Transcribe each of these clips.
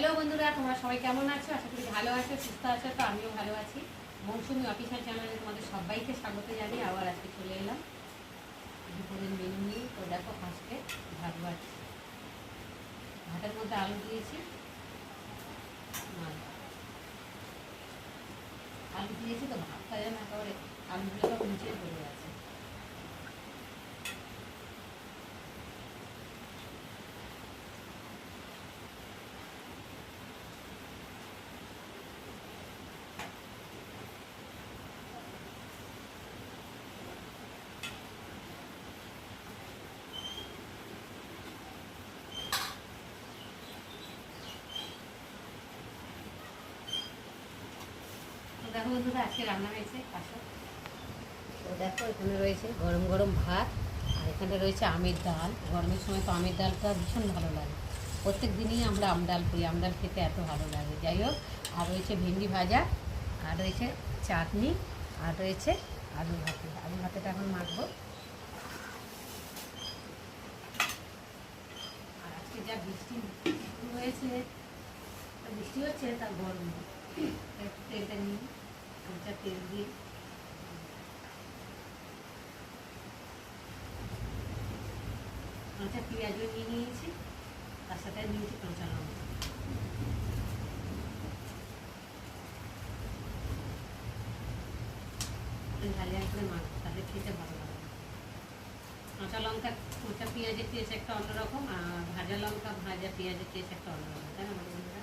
Hello বন্ধুরা, তোমরা সবাই কেমন আছো? আশা করি ভালো আছো, সুস্থ আছো। তো আমিও ভালো আছি। মৌসুমি অফিসিয়াল চ্যানেলে তোমাদের সবাইকে স্বাগত জানিয়ে আবার আজকে চলে এলাম দুপুরের মেনু নিয়ে। তো দেখো, ফার্স্টে ভাত বাড়ছি, ভাতের মধ্যে আলু দিয়েছি, আলু দিয়েছি তো ভাতটা যেন একেবারে আলুগুলো সব নিচে পড়ে আছে। তো দেখো বন্ধুরা, আজকে রান্না হয়েছে পাশে। তো দেখো, এখানে রয়েছে গরম গরম ভাত, আর এখানে রয়েছে আমের ডাল। গরমের সময় তো আমের ডালটা ভীষণ ভালো লাগে। প্রত্যেক দিনই আমরা আমডাল করি, আমডাল খেতে এত ভালো লাগে। যাই হোক, আর রয়েছে ভেন্ডি ভাজা, আর রয়েছে চাটনি, আর রয়েছে আলু ভাতে। আলু ভাতেটা এখন মাখবো। আর আজকে যা বৃষ্টি শুরু হয়েছে, বৃষ্টি হচ্ছে তার গরম। একটু তেলটা নিই, হালকা তেল দিয়ে কাঁচা পেঁয়াজও নিয়ে নিয়েছি, তার সাথে নিয়েছি কাঁচা লঙ্কা। ঝালিয়া করে মাখবো, তাহলে খেতে ভালো লাগে। কাঁচা লঙ্কা কাঁচা পেঁয়াজের টেস্ট একটা অন্যরকম, আর ভাজা লঙ্কা ভাজা পেঁয়াজের টেস্ট একটা অন্যরকম, তাই না বন্ধুরা?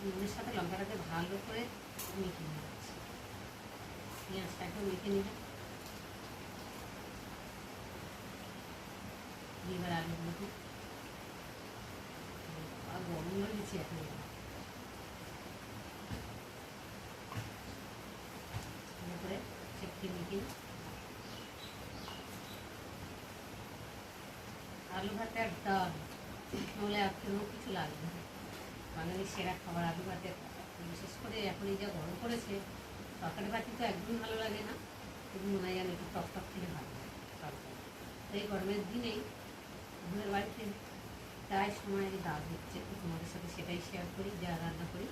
নুনের সাথে লঙ্কাটাকে ভালো করে মেখে নিয়ে যাচ্ছি। পেঁয়াজটা একটু মেখে নিলে এবার আলুগুলোকে গরম দিচ্ছি এখন। করে চেপকে মেখে আলু ভাতে আর ডাল হলে আর কোনো কিছু লাগবে না। বাঙালির সেরা খাবার আলু ভাতে। বিশেষ করে এখন এই যা গরম পড়েছে, তরকারি ভাতি তো একদমই ভালো লাগে না, কিন্তু মনে হয় যেন একটু টক টক খেলে ভালো লাগে তরকারি। তো এই গরমের দিনেই আমাদের বাড়িতে প্রায় সময় ডাল হচ্ছে, তো তোমাদের সাথে সেটাই শেয়ার করি, যা রান্না করি।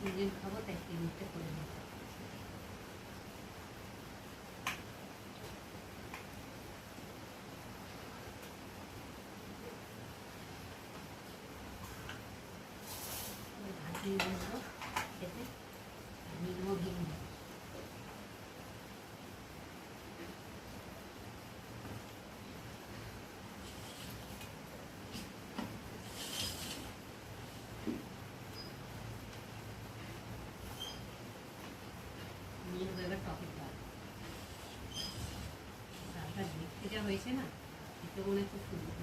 নিজের খাবো, তাই কিনতে করে নিতে। ভাজিয়ে নেবো খেতে, নিয়ে নেবো ভিন্ডি। নিয়ে নেবো এবার টকের ডাল। ডালটা দেখতে যা হয়েছে না, খেতে মনে হয় খুব সুন্দর।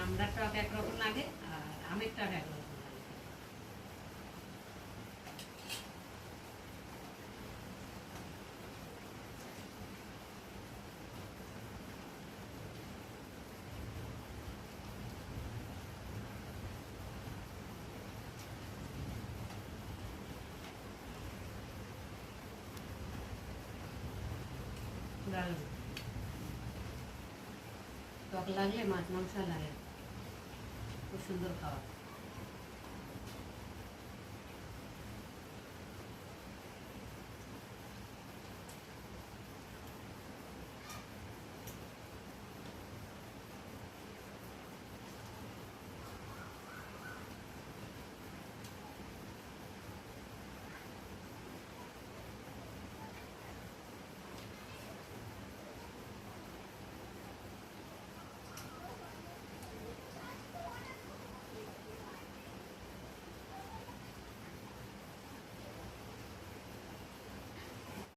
আমড়ার টক একরকম লাগে, আর আমের টক একরকম লাগে। টক লাগলে মাছ মাংস লাগে, খুব সুন্দর খাওয়া।